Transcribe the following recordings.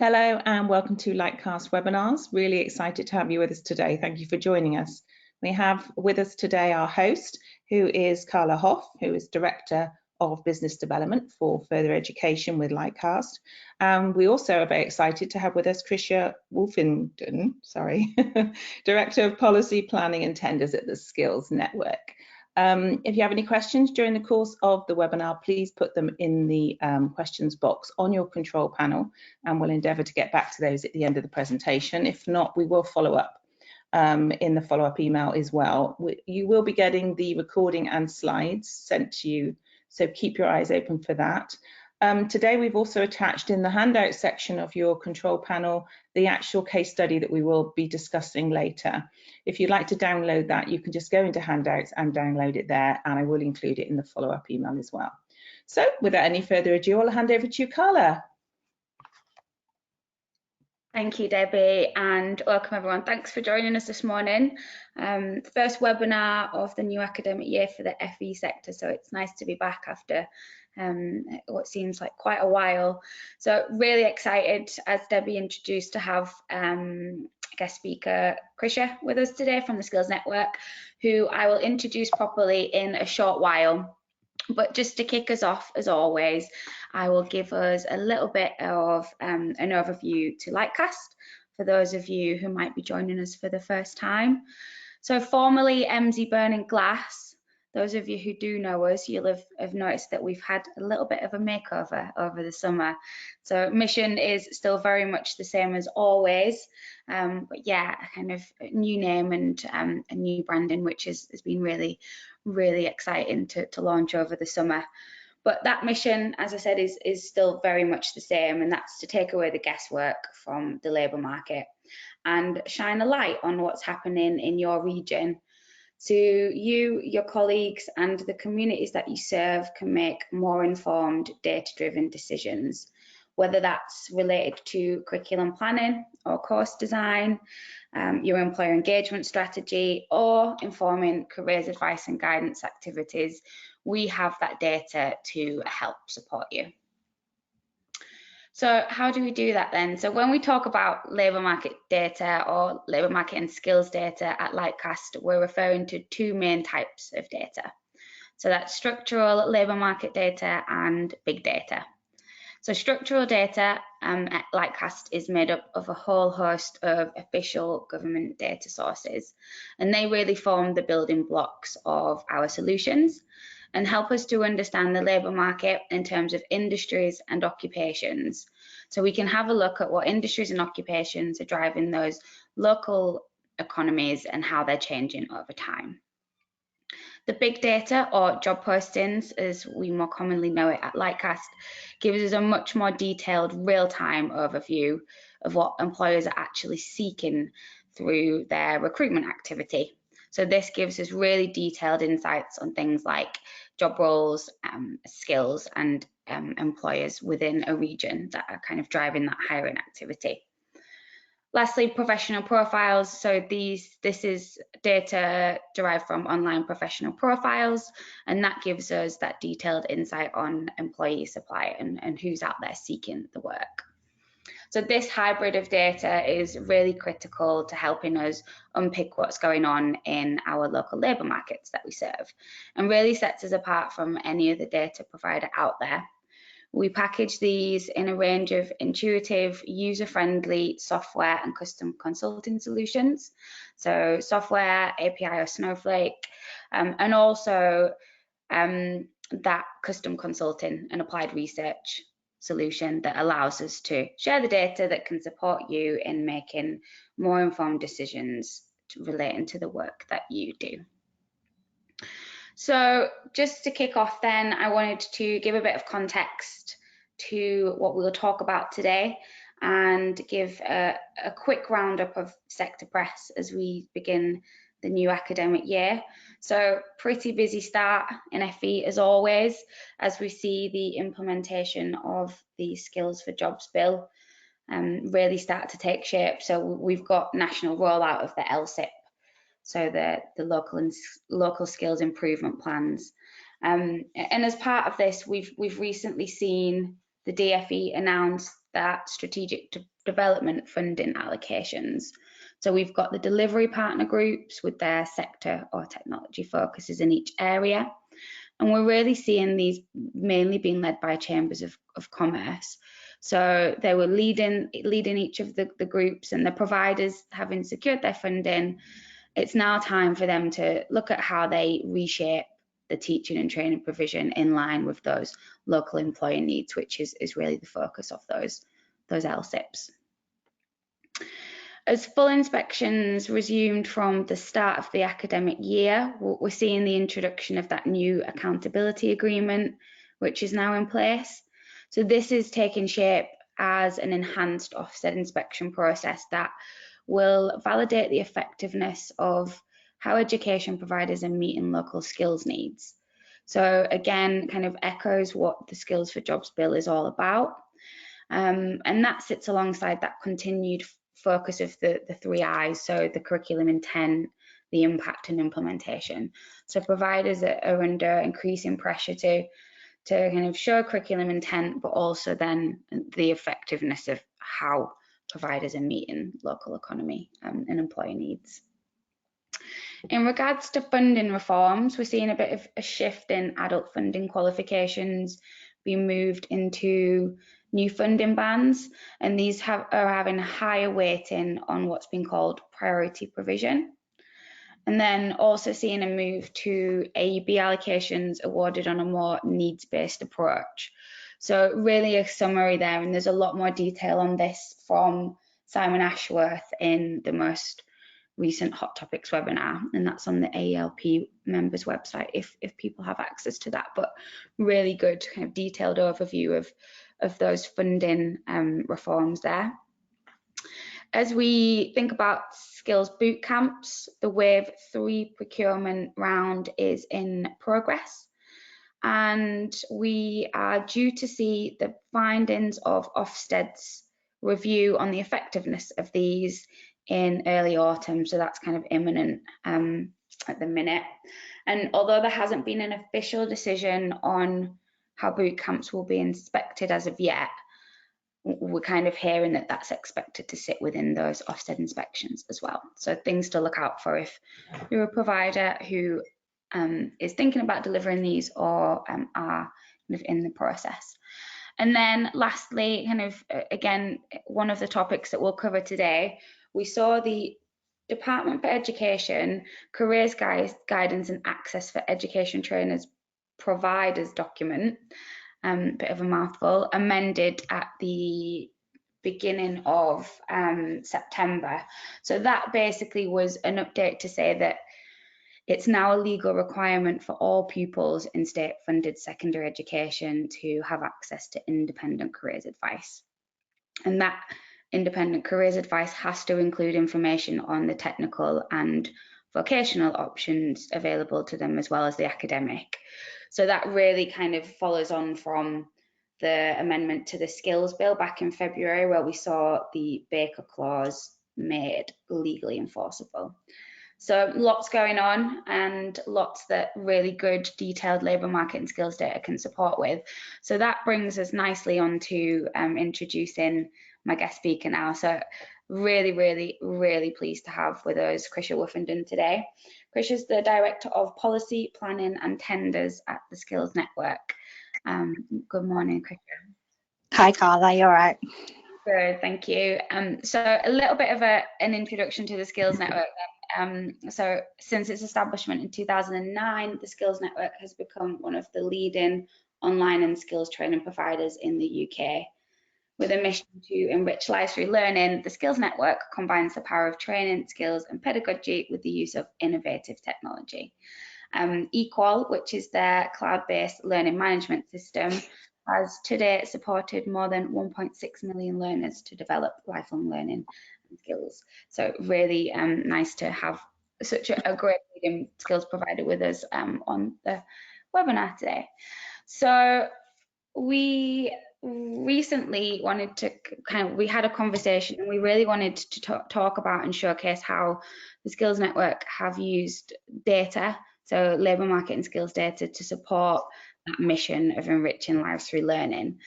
Hello and welcome to LIGHTCAST webinars. Really excited to have you with us today. Thank you for joining us. We have with us today our host, who is Carla Hoff, who is Director of Business Development for Further Education with LIGHTCAST. We also are very excited to have with us Krysia Wooffinden, Director of Policy Planning and Tenders at the Skills Network. If you have any questions during the course of the webinar, please put them in the questions box on your control panel, and we'll endeavour to get back to those at the end of the presentation. If not, we will follow up in the follow-up email as well. You will be getting the recording and slides sent to you, so keep your eyes open for that. Today we've also attached in the handout section of your control panel the actual case study that we will be discussing later. If you'd like to download that, you can just go into handouts and download it there, and I will include it in the follow-up email as well. So without any further ado, I'll hand over to you, Carla. Thank you, Debbie, and welcome everyone. Thanks for joining us this morning. First webinar of the new academic year for the FE sector, so it's nice to be back after what seems like quite a while. So really excited, as Debbie introduced, to have guest speaker Krysia with us today from the Skills Network, who I will introduce properly in a short while. But just to kick us off, as always, I will give us a little bit of an overview to LIGHTCAST for those of you who might be joining us for the first time. So formerly MZ Burning Glass, those of you who do know us, you'll have noticed that we've had a little bit of a makeover over the summer. So mission is still very much the same as always, but yeah, a kind of new name and a new branding, which has been really exciting to launch over the summer. But that mission, as I said, is still very much the same, and that's to take away the guesswork from the labour market and shine a light on what's happening in your region, so you, your colleagues and the communities that you serve can make more informed, data-driven decisions, whether that's related to curriculum planning or course design, your employer engagement strategy, or informing careers advice and guidance activities. We have that data to help support you. So how do we do that then? So when we talk about labour market data or labour market and skills data at LIGHTCAST, we're referring to two main types of data. So that's structural labour market data and big data. So structural data at LIGHTCAST is made up of a whole host of official government data sources, and they really form the building blocks of our solutions and help us to understand the labour market in terms of industries and occupations. So we can have a look at what industries and occupations are driving those local economies and how they're changing over time. The big data, or job postings as we more commonly know it at LIGHTCAST, gives us a much more detailed real-time overview of what employers are actually seeking through their recruitment activity. So this gives us really detailed insights on things like job roles, skills and employers within a region that are kind of driving that hiring activity. Lastly, professional profiles. So this is data derived from online professional profiles, and that gives us that detailed insight on employee supply and who's out there seeking the work. So this hybrid of data is really critical to helping us unpick what's going on in our local labour markets that we serve, and really sets us apart from any other data provider out there. We package these in a range of intuitive, user-friendly software and custom consulting solutions. So software, API or Snowflake, and also that custom consulting and applied research solution that allows us to share the data that can support you in making more informed decisions relating to the work that you do. So just to kick off then, I wanted to give a bit of context to what we'll talk about today and give a quick roundup of sector press as we begin the new academic year. So pretty busy start in FE as always, as we see the implementation of the Skills for Jobs bill really start to take shape. So we've got national rollout of the LSIP, so the local skills improvement plans. And as part of this, we've recently seen the DFE announce that strategic development funding allocations. So we've got the delivery partner groups with their sector or technology focuses in each area. And we're really seeing these mainly being led by chambers of commerce. So they were leading each of the groups, and the providers having secured their funding, it's now time for them to look at how they reshape the teaching and training provision in line with those local employer needs, which is really the focus of those LSIPs. As full inspections resumed from the start of the academic year, we're seeing the introduction of that new accountability agreement, which is now in place. So this is taking shape as an enhanced Ofsted inspection process that will validate the effectiveness of how education providers are meeting local skills needs. So again, kind of echoes what the Skills for Jobs Bill is all about. And that sits alongside that continued focus of the 3 I's, so the curriculum intent, the impact and implementation. So providers are under increasing pressure to kind of show curriculum intent, but also then the effectiveness of how providers are meeting local economy and employer needs. In regards to funding reforms, we're seeing a bit of a shift in adult funding qualifications being moved into new funding bands, and these are having a higher weighting on what's been called priority provision. And then also seeing a move to AUB allocations awarded on a more needs-based approach. So really a summary there, and there's a lot more detail on this from Simon Ashworth in the most recent Hot Topics webinar, and that's on the AELP members website if people have access to that. But really good kind of detailed overview of those funding reforms there. As we think about skills boot camps, the Wave 3 procurement round is in progress, and we are due to see the findings of Ofsted's review on the effectiveness of these in early autumn, so that's kind of imminent at the minute. And although there hasn't been an official decision on how boot camps will be inspected as of yet, we're kind of hearing that that's expected to sit within those Ofsted inspections as well. So things to look out for if you're a provider who is thinking about delivering these or are kind of in the process. And then lastly, kind of again, one of the topics that we'll cover today, we saw the Department for Education Careers Guidance and Access for Education Trainers Providers document, bit of a mouthful, amended at the beginning of September. So that basically was an update to say that it's now a legal requirement for all pupils in state-funded secondary education to have access to independent careers advice. And that independent careers advice has to include information on the technical and vocational options available to them, as well as the academic. So that really kind of follows on from the amendment to the skills bill back in February, where we saw the Baker clause made legally enforceable. So lots going on, and lots that really good detailed labour market and skills data can support with. So that brings us nicely on to introducing my guest speaker now. So really, really, really pleased to have with us Krysia Wooffinden today. Krysia is the Director of Policy, Planning and Tenders at the Skills Network. Good morning, Krysia. Hi, Carla, you all right? Good, thank you. So a little bit of an introduction to the Skills Network. So since its establishment in 2009, the Skills Network has become one of the leading online and skills training providers in the UK. With a mission to enrich lives through learning, the Skills Network combines the power of training, skills and pedagogy with the use of innovative technology. Equal, which is their cloud-based learning management system, has to date supported more than 1.6 million learners to develop lifelong learning and skills. So really nice to have such a great leading skills provider with us on the webinar today. So we recently wanted to we had a conversation, and we really wanted to talk about and showcase how the Skills Network have used data, so labour market and skills data, to support that mission of enriching lives through learning.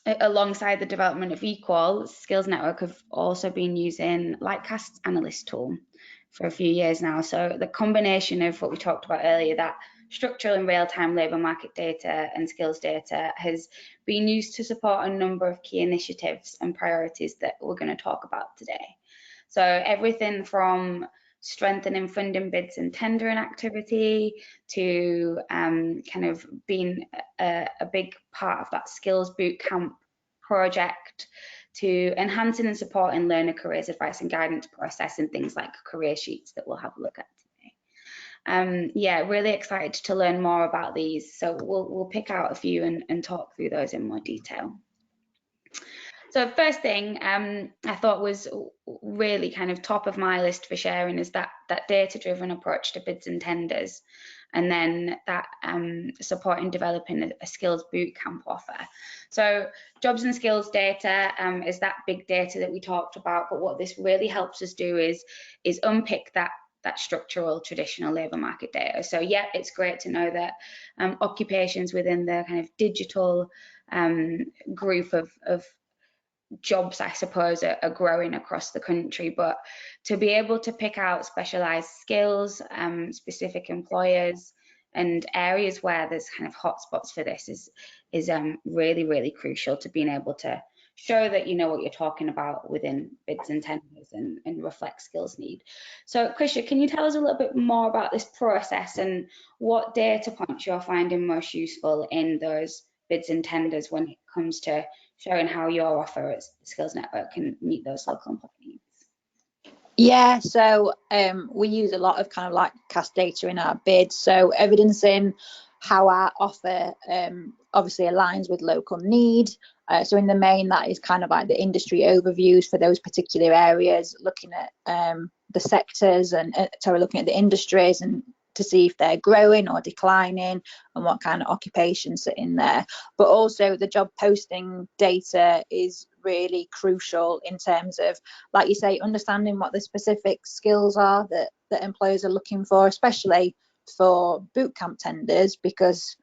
alongside the development of Equal, Skills Network have also been using LIGHTCAST analyst tool for a few years now. So the combination of what we talked about earlier, that structural and real-time labour market data and skills data, has been used to support a number of key initiatives and priorities that we're going to talk about today. So everything from strengthening funding bids and tendering activity to kind of being a big part of that skills bootcamp project, to enhancing and supporting learner careers advice and guidance process and things like career sheets that we'll have a look at today. Yeah, really excited to learn more about these. So we'll pick out a few and talk through those in more detail. So first thing I thought was really kind of top of my list for sharing is that data-driven approach to bids and tenders, and then that supporting developing a skills bootcamp offer. So jobs and skills data is that big data that we talked about, but what this really helps us do is unpick that structural traditional labour market data. So yeah, it's great to know that occupations within the kind of digital group of jobs, I suppose, are growing across the country, but to be able to pick out specialised skills, specific employers and areas where there's kind of hotspots for this is really, really crucial to being able to show that you know what you're talking about within bids and tenders and reflect skills need. So Krysia, can you tell us a little bit more about this process and what data points you're finding most useful in those bids and tenders when it comes to showing how your offer as the Skills Network can meet those local employment needs? Yeah, so we use a lot of kind of like CAST data in our bids, so evidencing how our offer obviously aligns with local need. So in the main, that is kind of like the industry overviews for those particular areas, looking at the sectors and so we're looking at the industries and to see if they're growing or declining and what kind of occupations are in there. But also the job posting data is really crucial in terms of, like you say, understanding what the specific skills are that employers are looking for, especially for bootcamp tenders, because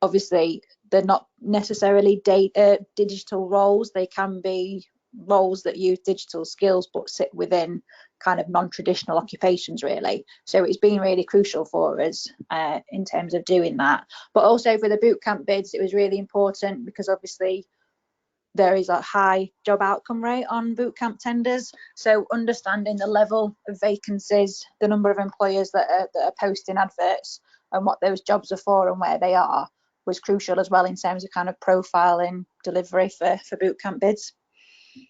obviously they're not necessarily digital roles. They can be roles that use digital skills but sit within kind of non-traditional occupations really. So it's been really crucial for us in terms of doing that. But also for the bootcamp bids, it was really important because obviously there is a high job outcome rate on bootcamp tenders. So understanding the level of vacancies, the number of employers that are posting adverts and what those jobs are for and where they are was crucial as well in terms of kind of profiling delivery for bootcamp bids.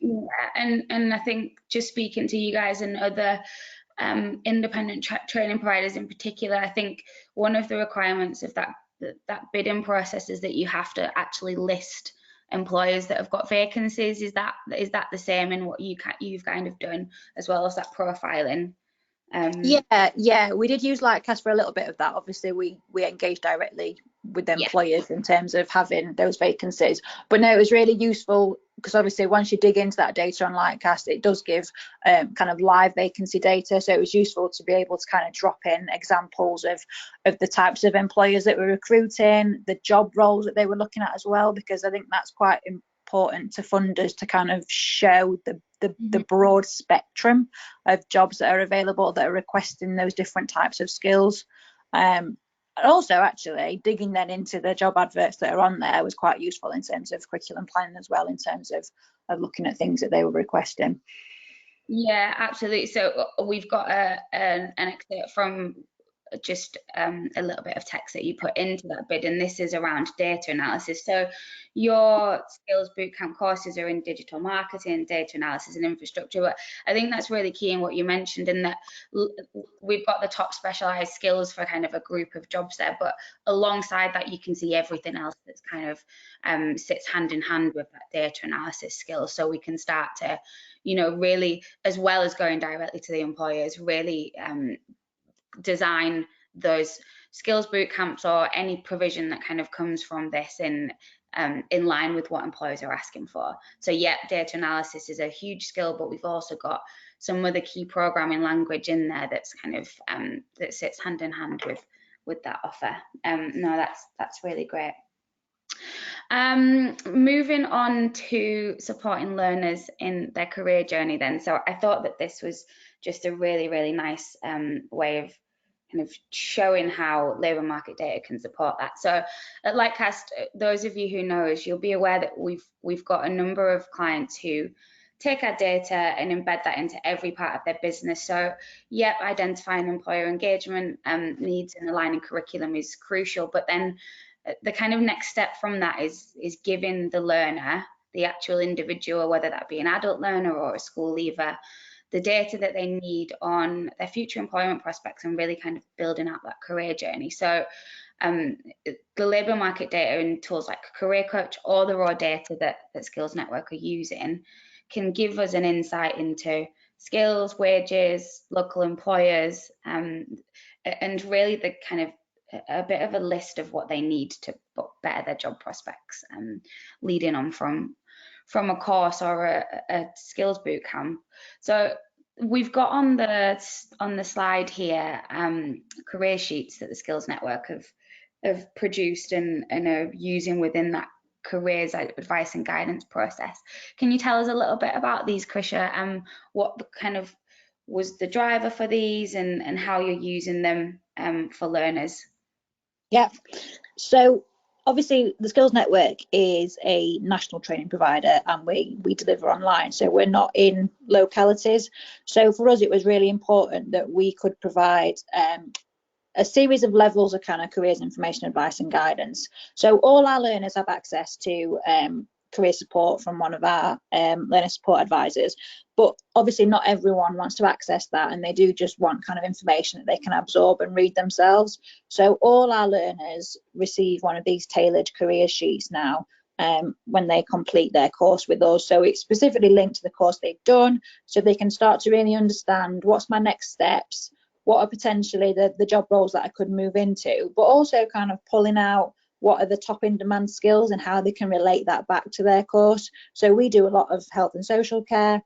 Yeah, and I think just speaking to you guys and other independent training providers in particular, I think one of the requirements of that bidding process is that you have to actually list employers that have got vacancies. Is that the same in what you've kind of done as well as that profiling? Yeah, we did use LIGHTCAST for a little bit of that. Obviously we engaged directly with the employers in terms of having those vacancies, but no, it was really useful because obviously once you dig into that data on LIGHTCAST, it does give kind of live vacancy data, so it was useful to be able to kind of drop in examples of the types of employers that were recruiting, the job roles that they were looking at as well, because I think that's quite important to funders to kind of show the broad spectrum of jobs that are available that are requesting those different types of skills. And also actually digging then into the job adverts that are on there was quite useful in terms of curriculum planning as well, in terms of looking at things that they were requesting. Yeah, absolutely. So we've got an excerpt from just a little bit of text that you put into that bid, and this is around data analysis. So your skills bootcamp courses are in digital marketing, data analysis and infrastructure, but I think that's really key in what you mentioned, in that we've got the top specialized skills for kind of a group of jobs there, but alongside that you can see everything else that's kind of sits hand in hand with that data analysis skill. So we can start to, you know, really, as well as going directly to the employers, really design those skills boot camps or any provision that kind of comes from this in line with what employers are asking for. So yeah, data analysis is a huge skill, but we've also got some other key programming language in there that's kind of that sits hand in hand with that offer. No, that's really great. Moving on to supporting learners in their career journey then. So I thought that this was just a really, really nice way of kind of showing how labour market data can support that. So at LIGHTCAST, those of you who know us, you'll be aware that we've got a number of clients who take our data and embed that into every part of their business. So yep, identifying employer engagement needs and aligning curriculum is crucial, but then the kind of next step from that is giving the learner, the actual individual, whether that be an adult learner or a school leaver, the data that they need on their future employment prospects and really kind of building out that career journey. So the labour market data and tools like Career Coach or the raw data that Skills Network are using can give us an insight into skills, wages, local employers, and really the kind of a bit of a list of what they need to better their job prospects, leading on from a course or a skills boot camp. So we've got on the slide here career sheets that the Skills Network have produced and are using within that careers advice and guidance process. Can you tell us a little bit about these, Krysia? What kind of was the driver for these and how you're using them for learners? Yeah, so obviously the Skills Network is a national training provider and we deliver online, so we're not in localities. So for us it was really important that we could provide a series of levels of kind of careers information, advice and guidance. So all our learners have access to career support from one of our learner support advisors, but obviously not everyone wants to access that, and they do just want kind of information that they can absorb and read themselves. So all our learners receive one of these tailored career sheets now when they complete their course with us. So it's specifically linked to the course they've done, so they can start to really understand what's my next steps, what are potentially the job roles that I could move into, but also kind of pulling out what are the top in demand skills and how they can relate that back to their course. So we do a lot of health and social care,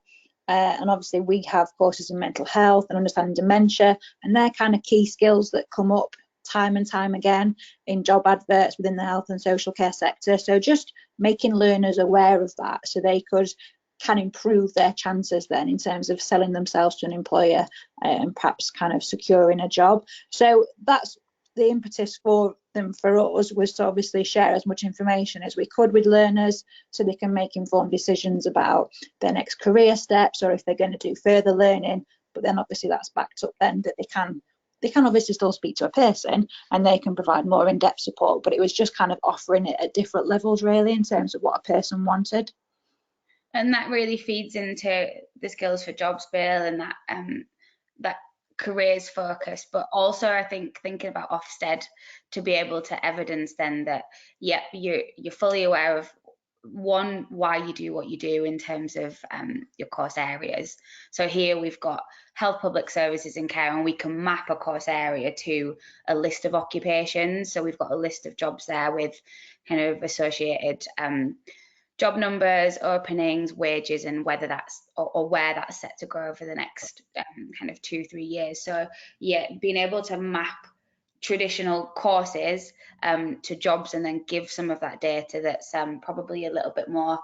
and obviously we have courses in mental health and understanding dementia, and they're kind of key skills that come up time and time again in job adverts within the health and social care sector. So just making learners aware of that so they can improve their chances then in terms of selling themselves to an employer and perhaps kind of securing a job. So that's the impetus for them. For us was to obviously share as much information as we could with learners so they can make informed decisions about their next career steps or if they're going to do further learning. But then obviously that's backed up then that they can obviously still speak to a person and they can provide more in-depth support, but it was just kind of offering it at different levels really in terms of what a person wanted. And that really feeds into the Skills for Jobs bill and that careers focus, but also I think thinking about Ofsted to be able to evidence then that yep, you're fully aware of one, why you do what you do in terms of your course areas. So here we've got health, public services and care, and we can map a course area to a list of occupations. So we've got a list of jobs there with kind of associated job numbers, openings, wages, and whether that's or where that's set to go over the next kind of 2-3 years. So yeah, being able to map traditional courses to jobs and then give some of that data that's probably a little bit more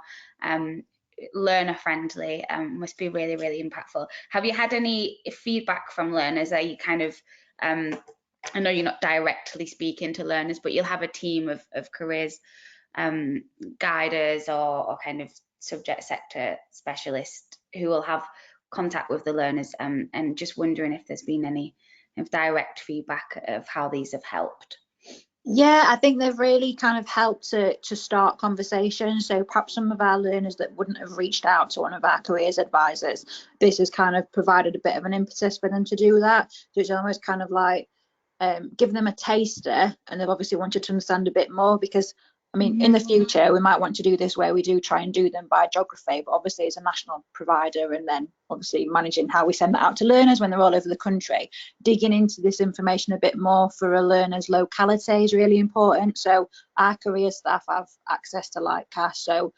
learner friendly must be really, really impactful. Have you had any feedback from learners? Are you kind of I know you're not directly speaking to learners, but you'll have a team of careers guiders or kind of subject sector specialists who will have contact with the learners, and just wondering if there's been any direct feedback of how these have helped. Yeah, I think they've really kind of helped to start conversations. So perhaps some of our learners that wouldn't have reached out to one of our careers advisors, this has kind of provided a bit of an impetus for them to do that. So it's almost kind of like give them a taster, and they've obviously wanted to understand a bit more, because I mean, in the future, we might want to do this where we do try and do them by geography, but obviously as a national provider, and then obviously managing how we send that out to learners when they're all over the country, digging into this information a bit more for a learner's locality is really important. So our career staff have access to LIGHTCAST, so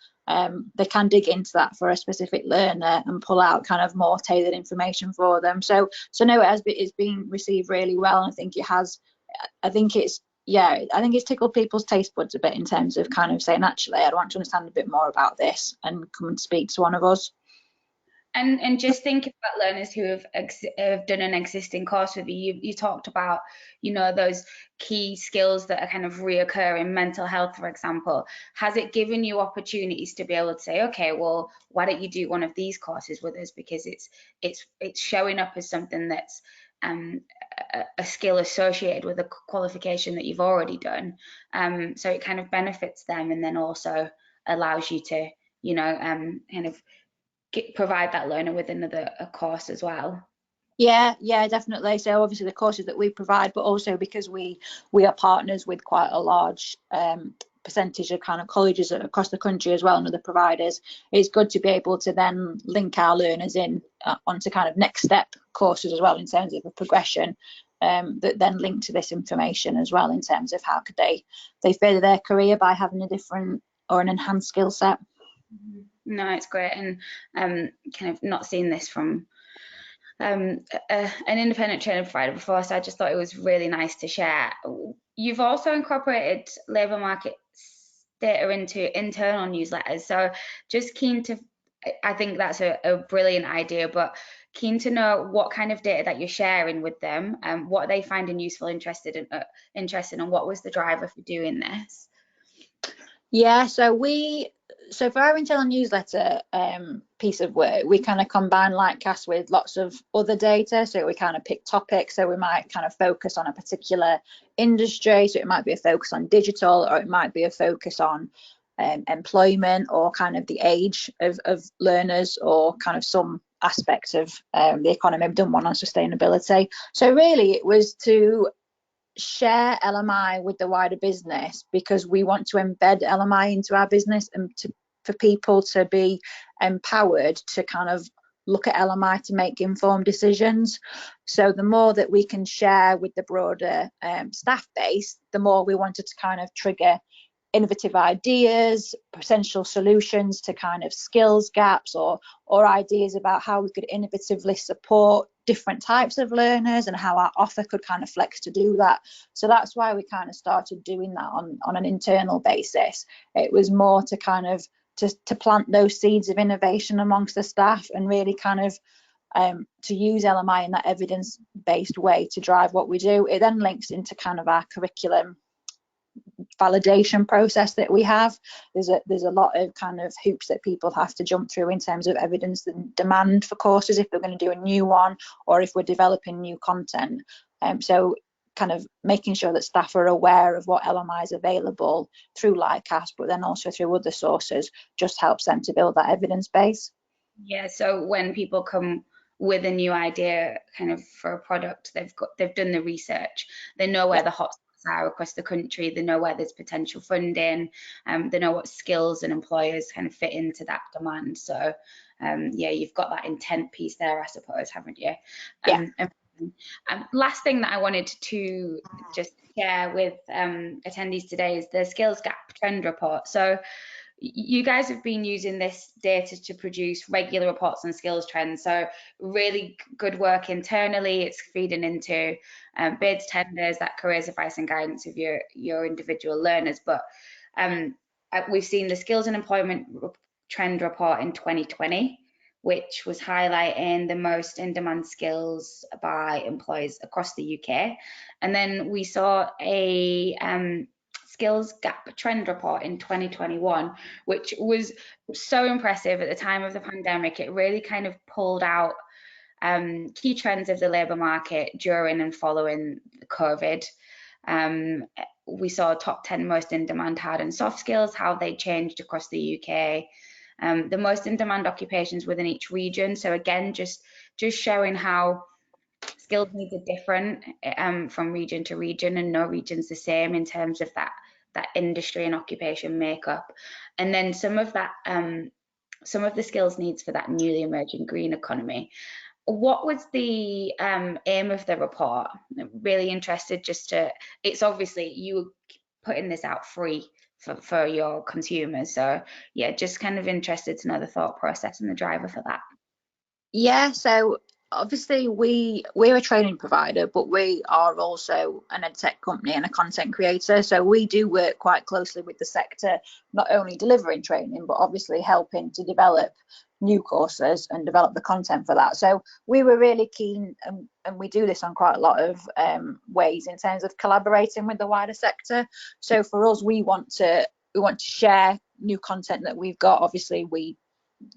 they can dig into that for a specific learner and pull out kind of more tailored information for them. So no, it's been received really well, and I think it has. I think it's yeah, I think it's tickled people's taste buds a bit in terms of kind of saying, actually, I'd want to understand a bit more about this and come and speak to one of us. And just thinking about learners who have done an existing course with you, you talked about, you know, those key skills that are kind of reoccur in mental health, for example. Has it given you opportunities to be able to say, okay, well, why don't you do one of these courses with us, because it's showing up as something that's a skill associated with a qualification that you've already done, so it kind of benefits them, and then also allows you to, you know, kind of provide that learner with another course as well. Yeah, definitely. So obviously the courses that we provide, but also because we are partners with quite a large percentage of kind of colleges across the country as well, and other providers, it's good to be able to then link our learners in onto kind of next step courses as well, in terms of a progression that then link to this information as well, in terms of how could they further their career by having a different or an enhanced skill set. No, it's great. And kind of not seen this from an independent training provider before, so I just thought it was really nice to share. You've also incorporated labour market data into internal newsletters, so just keen to, I think that's a brilliant idea, but keen to know what kind of data that you're sharing with them, and what are they finding useful, interesting, and what was the driver for doing this? Yeah, so for our internal newsletter piece of work, we kind of combine LIGHTCAST with lots of other data. So we kind of pick topics. So we might kind of focus on a particular industry. So it might be a focus on digital, or it might be a focus on employment, or kind of the age of learners, or kind of some aspects of the economy. We've done one on sustainability. So really it was to share LMI with the wider business, because we want to embed LMI into our business, and for people to be empowered to kind of look at LMI to make informed decisions. So the more that we can share with the broader staff base, the more we wanted to kind of trigger innovative ideas, potential solutions to kind of skills gaps, or ideas about how we could innovatively support different types of learners, and how our offer could kind of flex to do that. So that's why we kind of started doing that on an internal basis. It was more to kind of to plant those seeds of innovation amongst the staff, and really kind of to use LMI in that evidence-based way to drive what we do. It then links into kind of our curriculum validation process that we have. There's a lot of kind of hoops that people have to jump through in terms of evidence and demand for courses, if they're going to do a new one, or if we're developing new content. So kind of making sure that staff are aware of what LMI is available through LIGHTCAST, but then also through other sources, just helps them to build that evidence base. Yeah, so when people come with a new idea kind of for a product, they've done the research, they know where the hotspots are across the country, they know where there's potential funding, they know what skills and employers kind of fit into that demand. So yeah, you've got that intent piece there, I suppose, haven't you? Yeah. Last thing that I wanted to just share with attendees today is the skills gap trend report. So you guys have been using this data to produce regular reports on skills trends. So really good work internally. It's feeding into bids, tenders, that careers advice and guidance of your individual learners. But we've seen the skills and employment trend report in 2020, which was highlighting the most in-demand skills by employers across the UK. And then we saw a skills gap trend report in 2021, which was so impressive at the time of the pandemic. It really kind of pulled out key trends of the labour market during and following COVID. We saw top 10 most in-demand hard and soft skills, how they changed across the UK. The most in-demand occupations within each region. So again, just showing how skills needs are different from region to region, and no region's the same in terms of that industry and occupation makeup. And then some of the skills needs for that newly emerging green economy. What was the aim of the report? I'm really interested it's obviously you putting this out free for your consumers. So yeah, just kind of interested to know the thought process and the driver for that. Yeah, so obviously we're a training provider, but we are also an edtech company and a content creator. So we do work quite closely with the sector, not only delivering training, but obviously helping to develop new courses and develop the content for that. So we were really keen, and we do this on quite a lot of ways in terms of collaborating with the wider sector. So for us, we want to share new content that we've got. Obviously,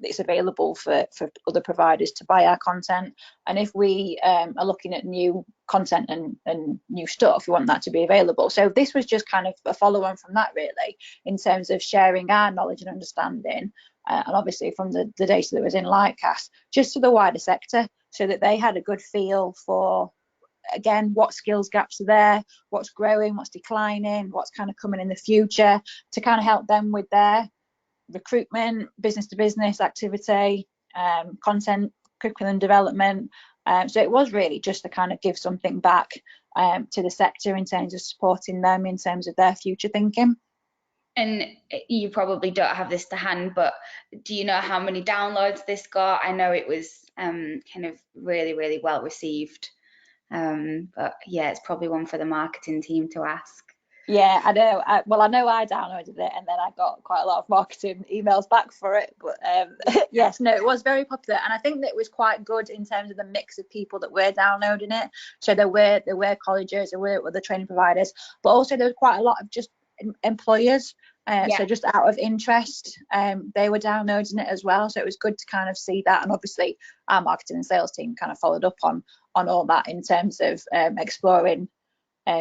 it's available for other providers to buy our content, and if we are looking at new content and new stuff, we want that to be available. So this was just kind of a follow-on from that, really, in terms of sharing our knowledge and understanding, and obviously from the data that was in LIGHTCAST, just to the wider sector, so that they had a good feel for, again, what skills gaps are there, what's growing, what's declining, what's kind of coming in the future, to kind of help them with their recruitment, business to business activity, content, curriculum development. So it was really just to kind of give something back to the sector in terms of supporting them in terms of their future thinking. And you probably don't have this to hand, but do you know how many downloads this got? I know it was kind of really, really well received. But yeah, it's probably one for the marketing team to ask. Yeah, I know. I know I downloaded it, and then I got quite a lot of marketing emails back for it. But yes, no, it was very popular, and I think that it was quite good in terms of the mix of people that were downloading it. So there were colleges, there were other training providers, but also there was quite a lot of just employers. So just out of interest, they were downloading it as well. So it was good to kind of see that, and obviously our marketing and sales team kind of followed up on all that in terms of exploring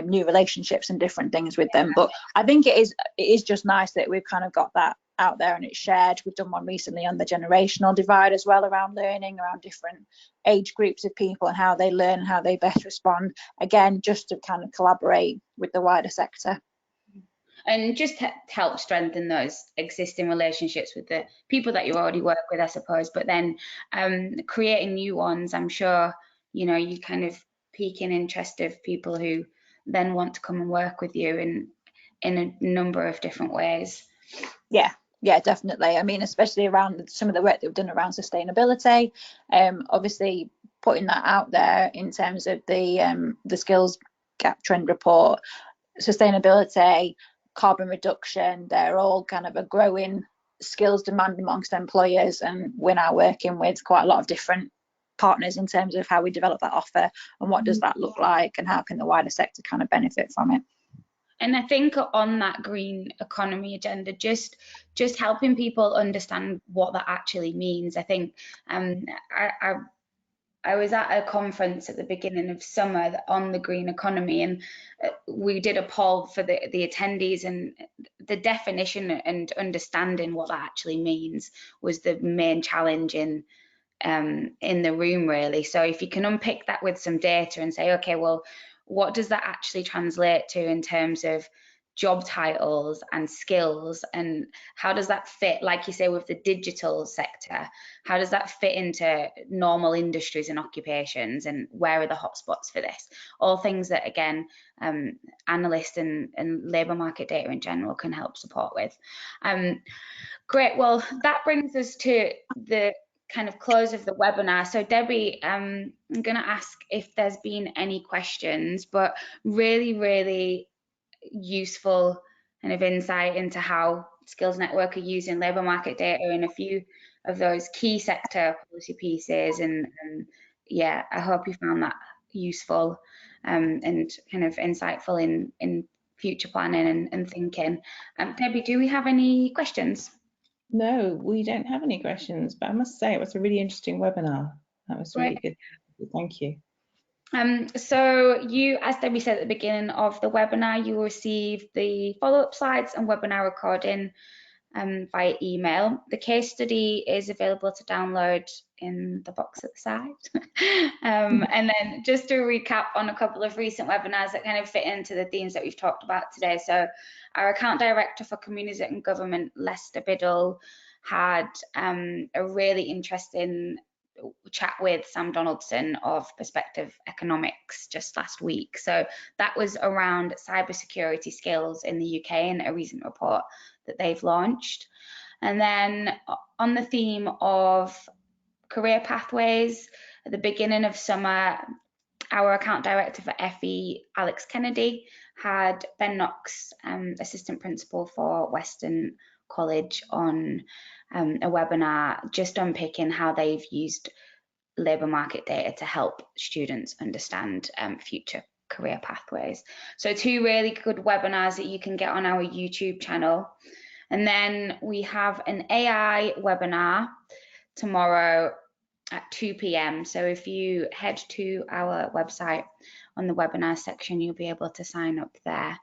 new relationships and different things with them. But I think it is just nice that we've kind of got that out there and it's shared. We've done one recently on the generational divide as well, around learning, around different age groups of people and how they learn and how they best respond, again, just to kind of collaborate with the wider sector. And just to help strengthen those existing relationships with the people that you already work with, I suppose, but then creating new ones. I'm sure, you know, you kind of pique an interest of people who then want to come and work with you in a number of different ways. Yeah, definitely. I mean, especially around some of the work that we've done around sustainability, obviously putting that out there in terms of the skills gap trend report, sustainability, carbon reduction, they're all kind of a growing skills demand amongst employers, and we're now working with quite a lot of different partners in terms of how we develop that offer and what does that look like and how can the wider sector kind of benefit from it. And I think on that green economy agenda, just helping people understand what that actually means. I think I was at a conference at the beginning of summer on the green economy, and we did a poll for the attendees, and the definition and understanding what that actually means was the main challenge in the room, really. So if you can unpick that with some data and say, okay, well, what does that actually translate to in terms of job titles and skills, and how does that fit, like you say, with the digital sector? How does that fit into normal industries and occupations, and where are the hotspots for this? All things that, again, analysts and labour market data in general can help support with. Great. Well, that brings us to the kind of close of the webinar. So Debbie, I'm going to ask if there's been any questions, but really, really useful kind of insight into how Skills Network are using labour market data in a few of those key sector policy pieces. And yeah, I hope you found that useful and kind of insightful in future planning and thinking. Debbie, do we have any questions? No, we don't have any questions, but I must say it was a really interesting webinar. That was really good. Thank you. So you, as Debbie said at the beginning of the webinar, you will receive the follow-up slides and webinar recording via email. The case study is available to download in the box at the side. And then just to recap on a couple of recent webinars that kind of fit into the themes that we've talked about today. So our account director for community and government, Lester Biddle, had a really interesting chat with Sam Donaldson of Perspective Economics just last week. So that was around cybersecurity skills in the UK in a recent report that they've launched. And then on the theme of career pathways, At the beginning of summer, our account director for FE, Alex Kennedy, had Ben Knox, assistant principal for Western College, on a webinar just unpicking how they've used labour market data to help students understand future career pathways. So 2 really good webinars that you can get on our YouTube channel. And then we have an AI webinar tomorrow at 2 p.m. So if you head to our website on the webinar section, you'll be able to sign up there.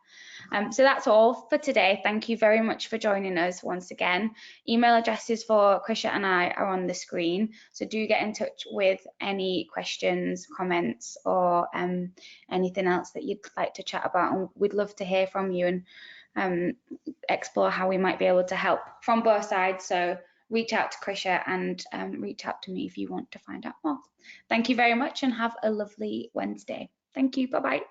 So that's all for today. Thank you very much for joining us once again. Email addresses for Krysia and I are on the screen, so do get in touch with any questions, comments, or anything else that you'd like to chat about. And we'd love to hear from you and explore how we might be able to help from both sides. So reach out to Krysia and reach out to me if you want to find out more. Thank you very much and have a lovely Wednesday. Thank you. Bye-bye.